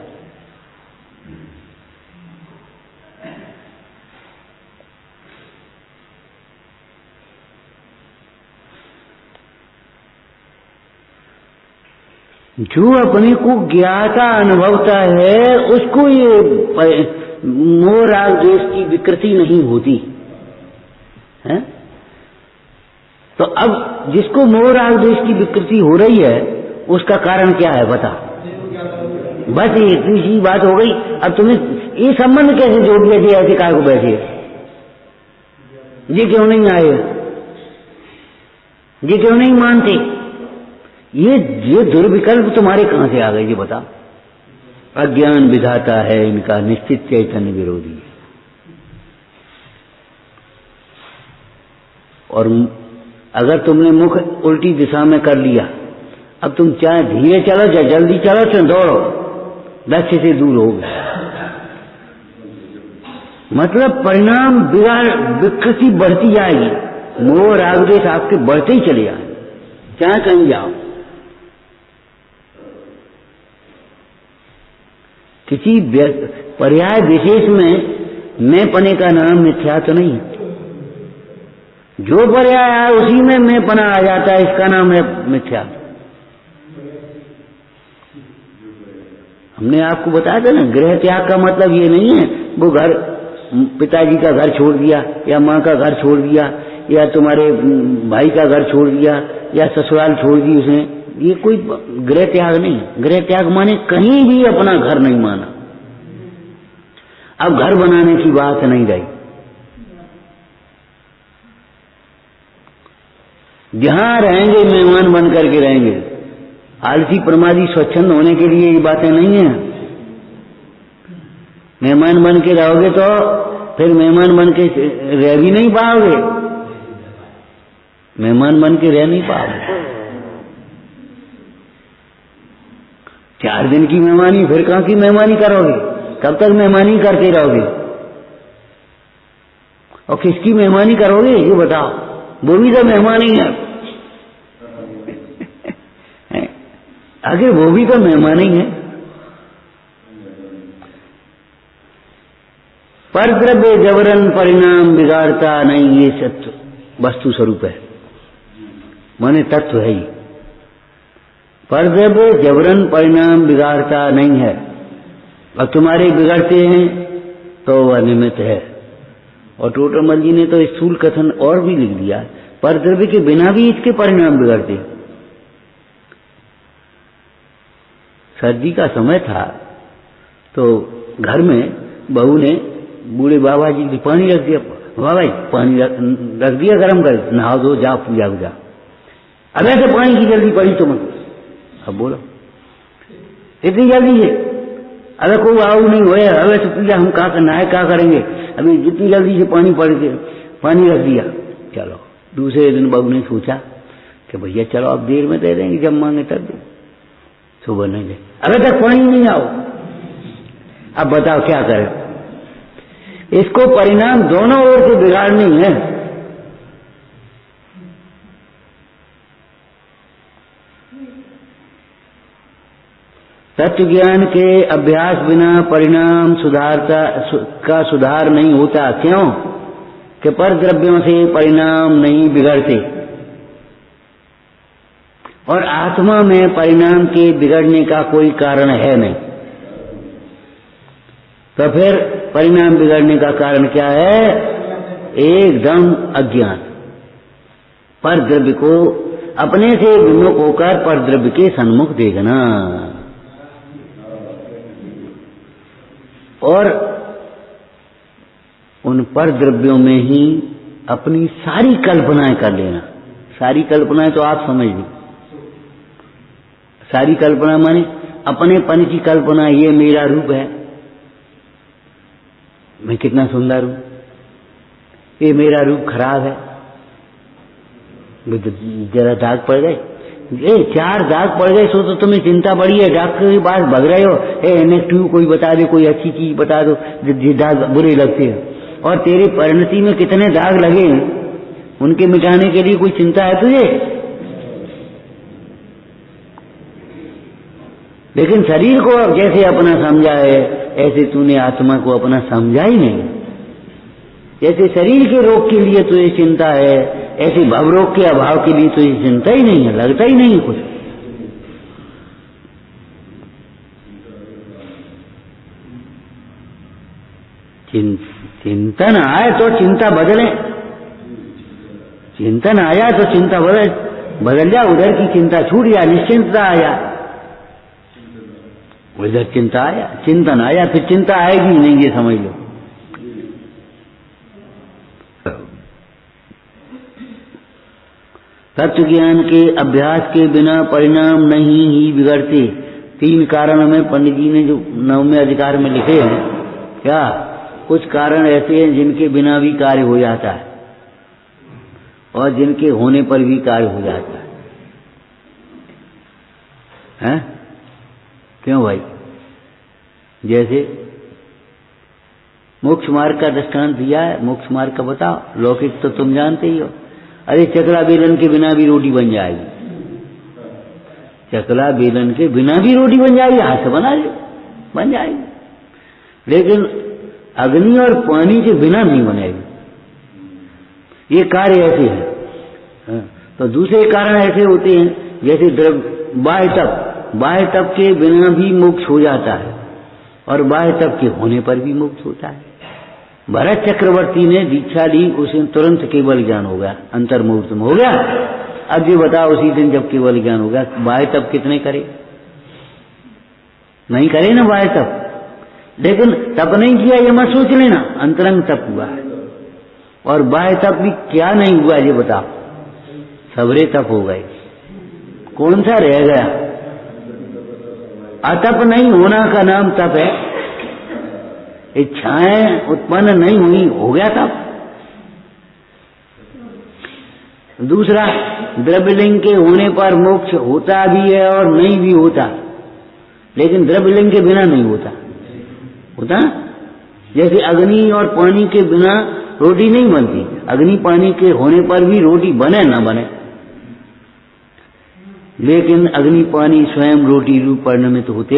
जो अपने को ज्ञाता अनुभवता है उसको ये मोह राग द्वेष की विकृति नहीं होती है। तो अब जिसको मोह राग द्वेष की विकृति हो रही है उसका कारण क्या है बता? बस इतनी सी बात हो गई। अब तुम्हें ये संबंध कैसे जोड़ दिया जी? ऐसे काय को बैठे, ये क्यों नहीं आए, ये क्यों नहीं मानते? ये दुर्विकल्प तुम्हारे कहां से आ गए ये बता? अज्ञान विधाता है इनका, निश्चित चैतन्य विरोधी है। और अगर तुमने मुख उल्टी दिशा में कर लिया, अब तुम चाहे धीरे चलो चाहे जल्दी चलो चाहे दौड़ो, लक्ष्य से दूर हो गए। मतलब परिणाम विकृति बढ़ती जाएगी, मोह राग द्वेष आपके बढ़ते ही चले जाए, चाहे कहीं जाओ। किसी पर्याय विशेष में मैं पने का नाम मिथ्या तो नहीं है। जो पर्याय है उसी में मैं पना आ जाता है, इसका नाम है मिथ्या। हमने आपको बताया था ना, गृह त्याग का मतलब ये नहीं है वो घर, पिताजी का घर छोड़ दिया या माँ का घर छोड़ दिया या तुम्हारे भाई का घर छोड़ दिया या ससुराल छोड़ दी उसने, ये कोई गृह त्याग नहीं है। गृह त्याग माने कहीं भी अपना घर नहीं माना। अब घर बनाने की बात नहीं रही, जहां रहेंगे मेहमान बन करके रहेंगे। आलसी प्रमादी स्वच्छंद होने के लिए ये बातें नहीं है। मेहमान बन के रहोगे तो फिर मेहमान बन के रह भी नहीं पाओगे, मेहमान बन के रह नहीं पाओगे। 4 दिन की मेहमानी, फिर कहां की मेहमानी करोगे? कब तक मेहमानी करते रहोगे? और किसकी मेहमानी करोगे ये बताओ? वो भी तो मेहमान ही है। आखिर वो भी तो मेहमान ही है। पर द्रव्य जबरन परिणाम बिगाड़ता नहीं, ये सत्य वस्तु स्वरूप है, माने तत्व है ही। पर द्रव्य जबरन परिणाम बिगाड़ता नहीं है। अब तुम्हारे बिगड़ते हैं तो वह निमित्त है। और टोटरमल जी ने तो स्थूल कथन और भी लिख दिया, पर द्रव्य के बिना भी इसके परिणाम बिगड़ते। सर्दी का समय था तो घर में बहू ने बूढ़े बाबा जी के पानी रख दिया। बाबा जी पानी रख दिया गरम कर, नहा दो, जा पूजा पूजा। अब ऐसे पानी की जल्दी पड़ी तुम? अब बोलो इतनी जल्दी है? अगर कोई आओ नहीं हुए, अबे तो पूजा हम क्या करना है, क्या करेंगे? अभी जितनी जल्दी से पानी पड़ गया, पानी रख दिया। चलो दूसरे दिन बहू ने सोचा कि भैया चलो अब देर में दे देंगे, जब मांगे तब दे, सुबह नहीं दे, अबे तक पानी नहीं आओ। अब बताओ क्या करें? इसको परिणाम दोनों ओर से बिगाड़नी है। तत्व ज्ञान के अभ्यास बिना परिणाम का सुधार नहीं होता। क्यों? कि पर द्रव्यों से परिणाम नहीं बिगड़ते और आत्मा में परिणाम के बिगड़ने का कोई कारण है नहीं। तो फिर परिणाम बिगड़ने का कारण क्या है? एकदम अज्ञान। पर द्रव्य को अपने से विमुख होकर पर द्रव्य के सन्मुख देखना और उन पर द्रव्यों में ही अपनी सारी कल्पनाएं कर लेना। सारी कल्पनाएं तो आप समझ ली। सारी कल्पना माने अपनेपन की कल्पना, ये मेरा रूप है, मैं कितना सुंदर हूं, ये मेरा रूप खराब है, जरा दाग पड़ गए, 4 दाग पड़ गए, सो तो तुम्हें चिंता बड़ी है, डॉक्टर के पास भग रहे हो, नेगेटिव कोई बता दे, कोई अच्छी चीज बता दो, जो दाग बुरे लगते हैं। और तेरी परिणति में कितने दाग लगे, उनके मिटाने के लिए कोई चिंता है तुझे? लेकिन शरीर को जैसे अपना समझा है, ऐसे तूने आत्मा को अपना समझा ही नहीं। जैसे शरीर के रोग के लिए तुझे चिंता है, ऐसे भव रोग के अभाव के लिए तुझे चिंता ही नहीं है, लगता ही नहीं है कुछ। चिंतन आए तो चिंता बदले, चिंतन आया तो चिंता बदल जा, उधर की चिंता छूट जा, निश्चिंतता आया, उधर चिंता आया, चिंतन आया, फिर चिंता आएगी नहीं, ये समझ लो। तत्व ज्ञान के अभ्यास के बिना परिणाम नहीं ही बिगड़ते। 3 कारण में पंडित जी ने जो 9वें अधिकार में लिखे हैं, क्या कुछ कारण ऐसे हैं जिनके बिना भी कार्य हो जाता है और जिनके होने पर भी कार्य हो जाता है, हैं? क्यों भाई? जैसे मोक्ष मार्ग का दृष्टांत दिया है, मोक्ष मार्ग का बताओ। लौकिक तो तुम जानते ही हो। अरे चकला बेलन के बिना भी रोटी बन जाएगी, चकला बेलन के बिना भी रोटी बन जाएगी, हाथ से बना ले बन जाएगी, लेकिन अग्नि और पानी के बिना नहीं बनेगी। ये कार्य ऐसे है। तो दूसरे कारण ऐसे होते हैं, जैसे बाह्य तप के बिना भी मोक्ष हो जाता है और बाह्य तप के होने पर भी मोक्ष होता है। भरत चक्रवर्ती ने दीक्षा ली, उसे तुरंत केवल ज्ञान हो गया, अंतर्मुहूर्त में हो गया। अब ये बताओ, उसी दिन जब केवल ज्ञान हो गया, बाह्य तप कितने करे? नहीं करे ना बाह्य तप, लेकिन तप नहीं किया ये मत सोच लेना, अंतरंग तप हुआ है। और बाह्य तप भी क्या नहीं हुआ ये बताओ? सबरे तप हो गए। कौन सा रह गया? अतप नहीं होना का नाम तप है। इच्छाएं उत्पन्न नहीं हुई, हो गया तप। दूसरा, द्रव्यलिंग के होने पर मोक्ष होता भी है और नहीं भी होता, लेकिन द्रव्यलिंग के बिना नहीं होता। होता जैसे अग्नि और पानी के बिना रोटी नहीं बनती, अग्नि पानी के होने पर भी रोटी बने ना बने, लेकिन अग्नि पानी स्वयं रोटी रूप परिणमित होते।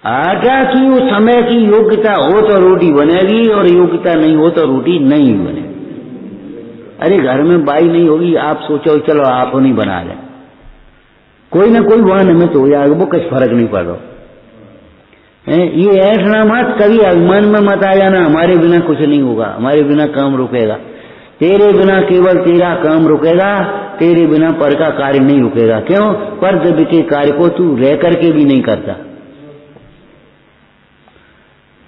आटा की उस समय की योग्यता हो तो रोटी बनेगी, और योग्यता नहीं हो तो रोटी नहीं बनेगी। अरे घर में बाई नहीं होगी, आप सोचो चलो आप नहीं बना लें, कोई ना कोई वहां निमित्त हो जाएगा, वो कुछ फर्क नहीं पड़ रहा। ये ऐसा मत कभी अभिमान में मत आ जाना, हमारे बिना कुछ नहीं होगा, हमारे बिना काम रुकेगा। तेरे बिना केवल तेरा काम रुकेगा, तेरे बिना पर का कार्य नहीं रुकेगा। क्यों? पर द्रव्य के कार्य को तू रह करके भी नहीं करता।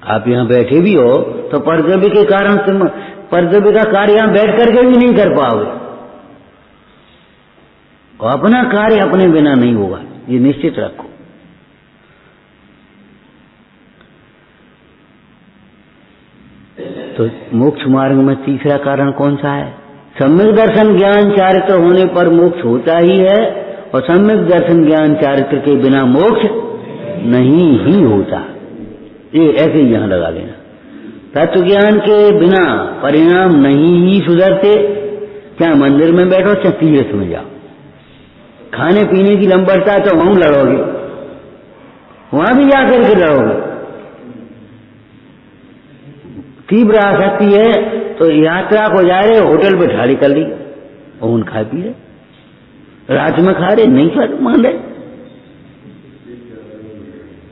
आप यहाँ बैठे भी हो तो पर द्रव्य के कारण तुम पर द्रव्य का कार्य यहाँ बैठ करके भी नहीं कर पाओगे, और अपना कार्य अपने बिना नहीं होगा, ये निश्चित रखो। तो मोक्ष मार्ग में तीसरा कारण कौन सा है? सम्यक दर्शन ज्ञान चारित्र होने पर मोक्ष होता ही है, और सम्यक दर्शन ज्ञान चारित्र के बिना मोक्ष नहीं ही होता। ये ऐसे ही यहां लगा लेना। तत्व ज्ञान के बिना परिणाम नहीं ही सुधरते। चाहे मंदिर में बैठो चाहे तीर्थ में जाओ, खाने पीने की लंबरता तो वहां लड़ोगे, वहां भी जाकर के लड़ोगे। तीव्र आसक्ति है तो यात्रा को जा रहे होटल पे ठाड़ी कर ली और उन खा पी रहे, रात में खा रहे, नहीं खा मान रहे।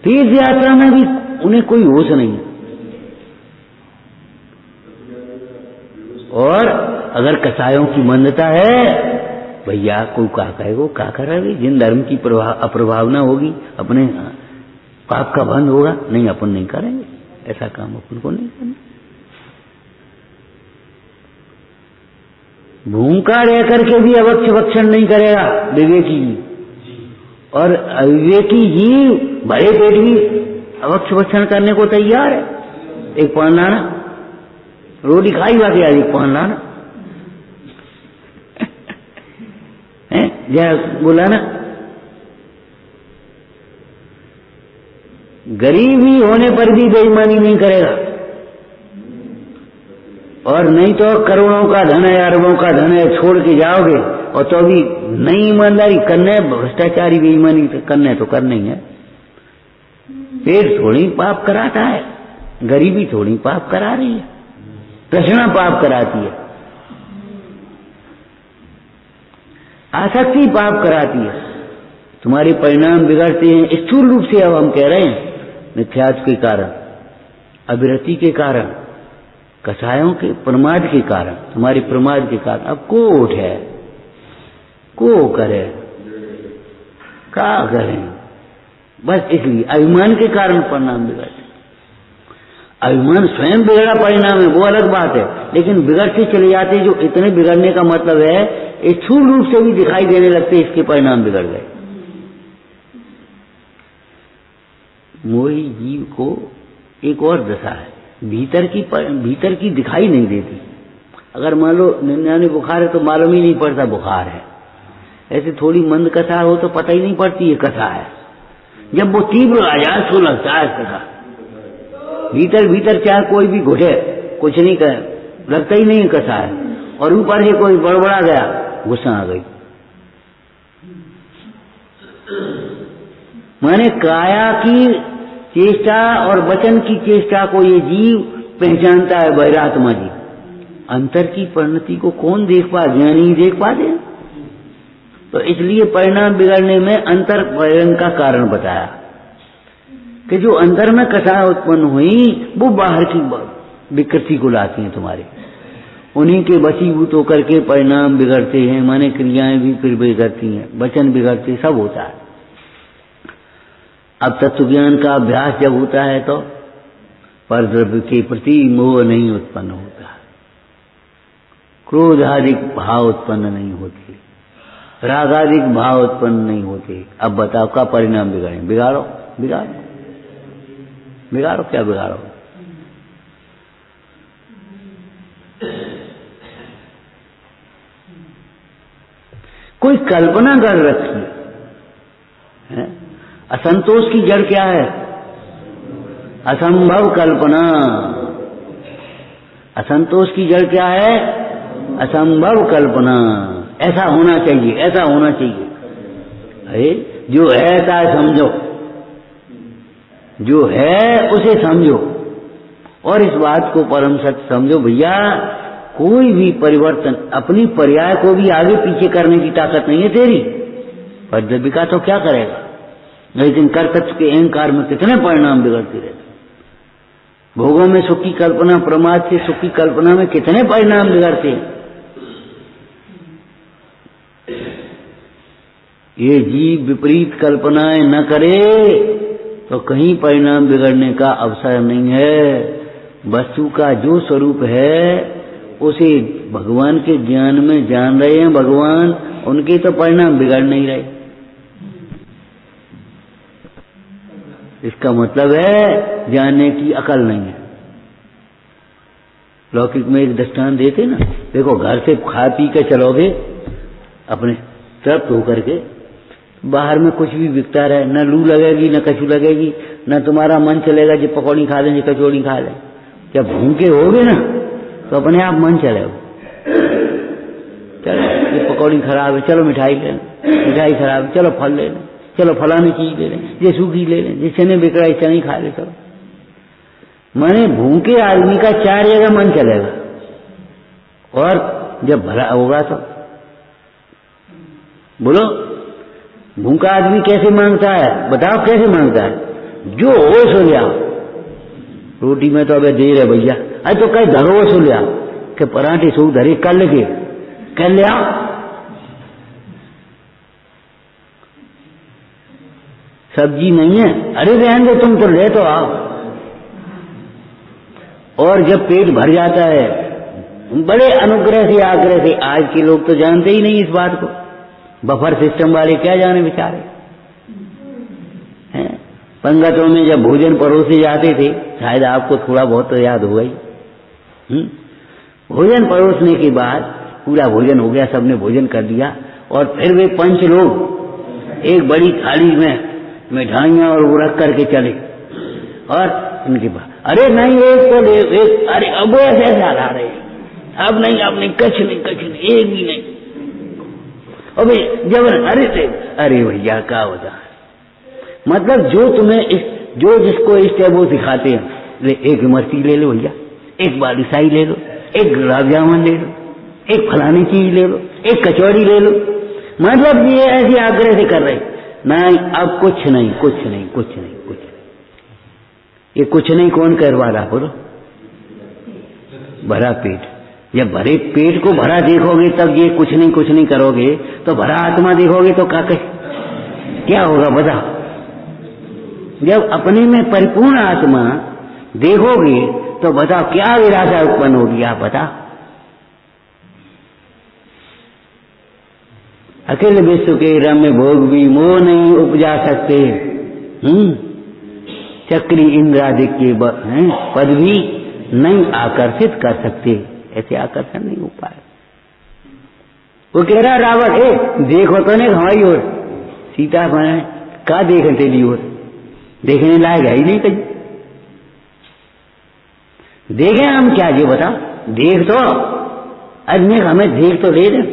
तीर्थ यात्रा में भी उन्हें कोई होश नहीं है। और अगर कसायों की मंदता है, भैया कोई क्या कहेगा, क्या करेगी? जिन धर्म की अप्रभावना होगी, अपने पाप का बंद होगा, नहीं अपन नहीं करेंगे, ऐसा काम अपन को नहीं करना। भूखा रह करके भी अवक्ष भक्षण नहीं करेगा विवेकी, और अविवेकी ही भरे पेट भी अवक्ष भक्षण करने को तैयार है। एक पान लाना, रोटी खाई बाकी आज एक पान लाना जरा बोला ना। गरीबी होने पर भी बेईमानी नहीं करेगा, और नहीं तो करोड़ों का धन है, अरबों का धन है, छोड़ के जाओगे और तो भी नहीं ईमानदारी करने, भ्रष्टाचारी बेईमानी करने तो करना ही है। पेट थोड़ी पाप कराता है, गरीबी थोड़ी पाप करा रही है, तृष्णा पाप कराती है, आसक्ति पाप कराती है। तुम्हारे परिणाम बिगड़ते हैं स्थूल रूप से। अब हम कह रहे हैं मिथ्यात्व के कारण, अविरति के कारण, कसायों के प्रमाद के कारण, तुम्हारे प्रमाद के कारण। अब को उठे, को करे, क्या करें? बस इसलिए अभिमान के कारण परिणाम बिगड़ते। अभिमान स्वयं बिगड़ा परिणाम है, वो अलग बात है, लेकिन बिगड़ते चले जाते। जो इतने बिगड़ने का मतलब है स्थूल रूप से भी दिखाई देने लगते, इसके परिणाम बिगड़ गए। मोही जीव को एक और दशा है, भीतर की दिखाई नहीं देती। अगर मान लो 99 बुखार है तो मालूम ही नहीं पड़ता बुखार है। ऐसे थोड़ी मंद कथा हो तो पता ही नहीं पड़ती ये कथा है। जब वो तीव्र आ जाए तो लगता है कथा। भीतर भीतर चाहे कोई भी घुटे, कुछ नहीं कर, लगता ही नहीं कसा है, और ऊपर से कोई बड़बड़ा गया, गुस्सा आ गई। माने काया की चेष्टा और वचन की चेष्टा को ये जीव पहचानता है, वैरात्मा जी। अंतर की परिणति को कौन देख पा, ज्ञानी देख पाते। तो इसलिए परिणाम बिगड़ने में अंतर परिण का कारण बताया कि जो अंतर में कथा उत्पन्न हुई वो बाहर की विकृति को लाती हैं तुम्हारे, उन्हीं के वशीभूत होकर के परिणाम बिगड़ते हैं, माने क्रियाएं भी फिर बिगड़ती हैं, वचन बिगड़ते, सब होता है। अब तत्व ज्ञान का अभ्यास जब होता है तो परद्रव्य के प्रति मोह नहीं उत्पन्न होता, क्रोधाधिक भाव उत्पन्न नहीं होते, रागाधिक भाव उत्पन्न नहीं होते। अब बताओ का परिणाम बिगड़े, बिगाड़ो बिगाड़ो बिगाड़ो, क्या बिगाड़ो। कोई कल्पना कर रखी है। असंतोष की जड़ क्या है? असंभव कल्पना। असंतोष की जड़ क्या है? असंभव कल्पना। ऐसा होना चाहिए, ऐसा होना चाहिए। अरे जो है ऐसा समझो, जो है उसे समझो, और इस बात को परम सत्य समझो भैया। कोई भी परिवर्तन, अपनी पर्याय को भी आगे पीछे करने की ताकत नहीं है तेरी। परद्रव्य का तो क्या करेगा, लेकिन कर्तव्य के अहंकार में कितने परिणाम बिगड़ते रहते। भोगों में सुख की कल्पना, प्रमाद से सुख की कल्पना में कितने परिणाम बिगड़ते हैं। ये जीव विपरीत कल्पनाएं न करे तो कहीं परिणाम बिगड़ने का अवसर नहीं है। वस्तु का जो स्वरूप है उसे भगवान के ज्ञान में जान रहे हैं भगवान, उनके तो परिणाम बिगड़ नहीं रहे। इसका मतलब है जानने की अकल नहीं है। लौकिक में एक दृष्टांत देते ना, देखो घर से खा पी के चलोगे अपने तृप्त होकर के, बाहर में कुछ भी बिकता रहे, न लू लगेगी न कछु लगेगी, न तुम्हारा मन चलेगा जो पकौड़ी खा लें, जो कचौड़ी खा लें। जब भूखे होगे ना तो अपने आप मन चलेगा, चलो ये पकौड़ी खराब है, चलो मिठाई ले लें, मिठाई खराब है, चलो फल ले लें, चलो फलानी चीज ले लें, ये सूखी ले लें, जिस चने बिक रहा है चने खा ले। चलो माने भूखे आदमी का 4 जगह मन चलेगा, और जब भला होगा तो बोलो भूखा आदमी कैसे मांगता है, बताओ कैसे मांगता है? जो होश हो जाओ, रोटी में तो अबे देर है भैया, अरे तो कहीं धरो सो लिया कि पराठे सो धरे कर लेके कर ले आओ। सब्जी नहीं है, अरे रहने दो तुम तो ले तो आओ। और जब पेट भर जाता है बड़े अनुग्रह से आग्रह से, आज के लोग तो जानते ही नहीं इस बात को, बफर सिस्टम वाले क्या जाने बेचारे हैं। पंगतों में जब भोजन परोसे जाते थे, शायद आपको थोड़ा बहुत तो याद होगा ही, भोजन परोसने के बाद पूरा भोजन हो गया, सबने भोजन कर दिया, और फिर वे 5 लोग एक बड़ी थाली में मिठाइयां और वो रख करके चले, और इनके पास अरे नहीं एक तो एक, अरे अब ऐसे ला रहे, अब नहीं कछ नहीं, एक भी नहीं। अबे जब अरे भैया क्या होता है, मतलब जो तुम्हें जो जिसको इष्ट है वो सिखाते हैं, ले एक इमरती ले लो भैया, एक बालूशाही ले लो, एक गुलाब जामुन ले लो, एक फलानी चीज ले लो, एक कचौड़ी ले लो। मतलब ये ऐसी आग्रह से कर रहे, नहीं अब कुछ नहीं। ये कुछ नहीं कौन करवा रहा, बोलो? भरा पेट। जब भरे पेट को भरा देखोगे तब ये कुछ नहीं करोगे, तो भरा आत्मा देखोगे तो क्या होगा बताओ? जब अपने में परिपूर्ण आत्मा देखोगे तो बताओ क्या विरासत उत्पन्न होगी, आप बताओ। अखिल विश्व के रम्य भोग भी मोह नहीं उपजा सकते, चक्री इंद्रादिक के पद भी नहीं आकर्षित कर सकते, ऐसे आकर्षण नहीं हो पाए। वो कह रहा रावण, देखो तो नहीं हमारी ओर, सीता का देख तेरी ओर, देखने लायक है ही नहीं कहीं। देखें हम क्या जी बता, देख तो अजमेर हमें देख तो दे दें।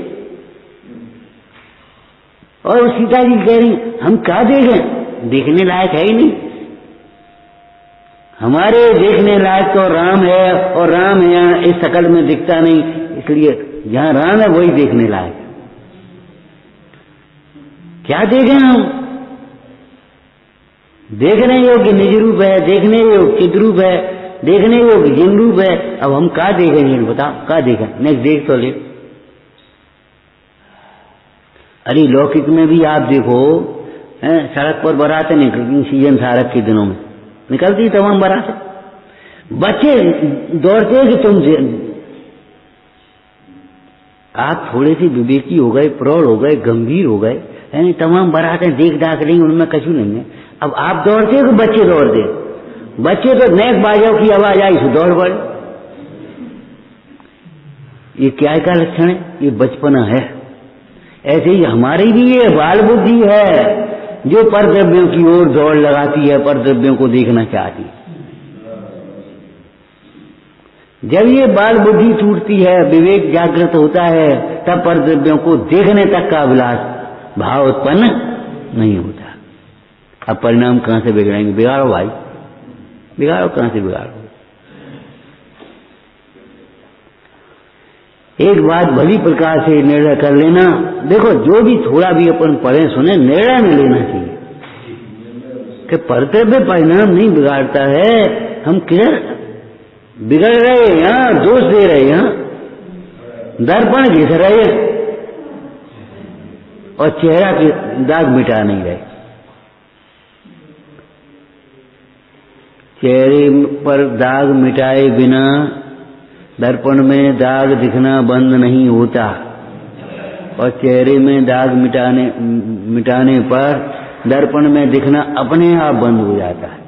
और सीता जी कह रही हम क्या देखें, देखने लायक है ही नहीं। हमारे देखने लायक तो राम है, और राम यहाँ इस शकल में दिखता नहीं, इसलिए जहां राम है वही देखने लायक है। क्या देखें हम, देखने योग्य निज रूप है, देखने योग्य चिद रूप है, देखने योग्य जिन रूप है। अब हम क्या देखेंगे बताओ, क्या देखें, नेक्स्ट देख तो ले। अरे लौकिक में भी आप देखो, सड़क पर बारातें निकलती सीजन सारक के दिनों में निकलती तमाम बारातें, बच्चे दौड़ते हैं कि तुम आप थोड़े से विवेकी हो गए, प्रौढ़ हो गए, गंभीर हो गए, यानी तमाम बारातें देख दाख रही, उनमें कछु नहीं है। अब आप दौड़ते हो कि बच्चे दौड़ते, बच्चे तो नेक बाजाओं की आवाज आई तो दौड़ पड़े। ये क्या का लक्षण है, ये बचपना है। ऐसे ही हमारी भी ये बाल बुद्धि है जो परद्रव्यों की ओर दौड़ लगाती है, परद्रव्यों को देखना चाहती है। जब ये बाल बुद्धि टूटती है, विवेक जागृत होता है, तब परद्रव्यों को देखने तक का अभिलाष भाव उत्पन्न नहीं होता। अब परिणाम कहां से बिगड़ेंगे, बिगाड़ो भाई, बिगाड़ो, कहां से बिगाड़ो। एक बात भली प्रकार से निर्णय कर लेना, देखो जो भी थोड़ा भी अपन पढ़े सुने निर्णय में लेना चाहिए कि परद्रव्य परिणाम नहीं बिगाड़ता है। हम किधर बिगड़ रहे हैं, यहाँ दोष दे रहे हैं, दर्पण घिस रहे हैं और चेहरा के दाग मिटा नहीं रहे। चेहरे पर दाग मिटाए बिना दर्पण में दाग दिखना बंद नहीं होता, और चेहरे में दाग मिटाने पर दर्पण में दिखना अपने आप बंद हो जाता है।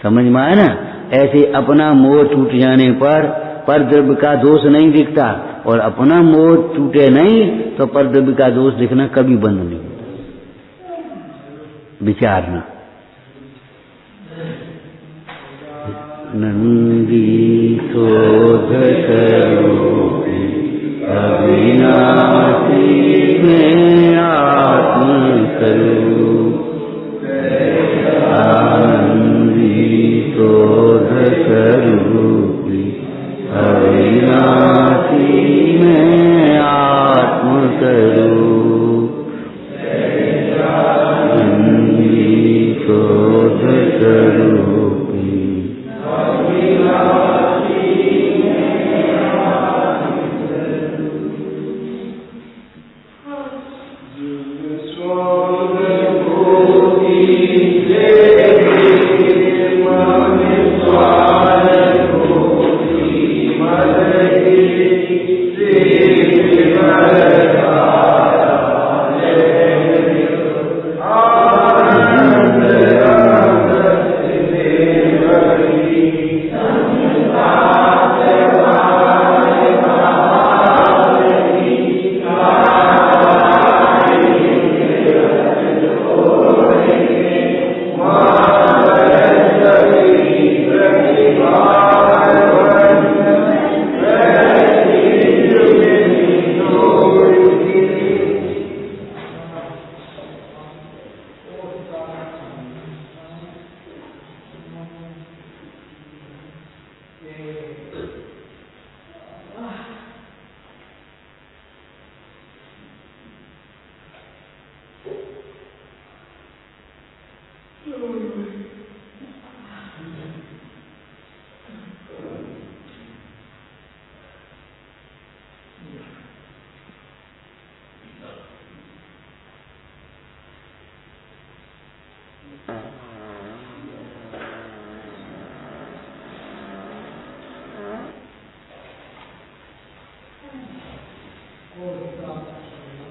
समझ में आया ना। ऐसे अपना मोह टूट जाने पर परद्रव्य का दोष नहीं दिखता, और अपना मोह टूटे नहीं तो परद्रव्य का दोष दिखना कभी बंद नहीं होता। विचारना। नंदी शोध करूपी अविनाशी में आत्म स्वरूप, आनंदी शोध करूपी अविनाशी में आत्म स्वरूप, आनंदी शोध करूपी।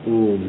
ओम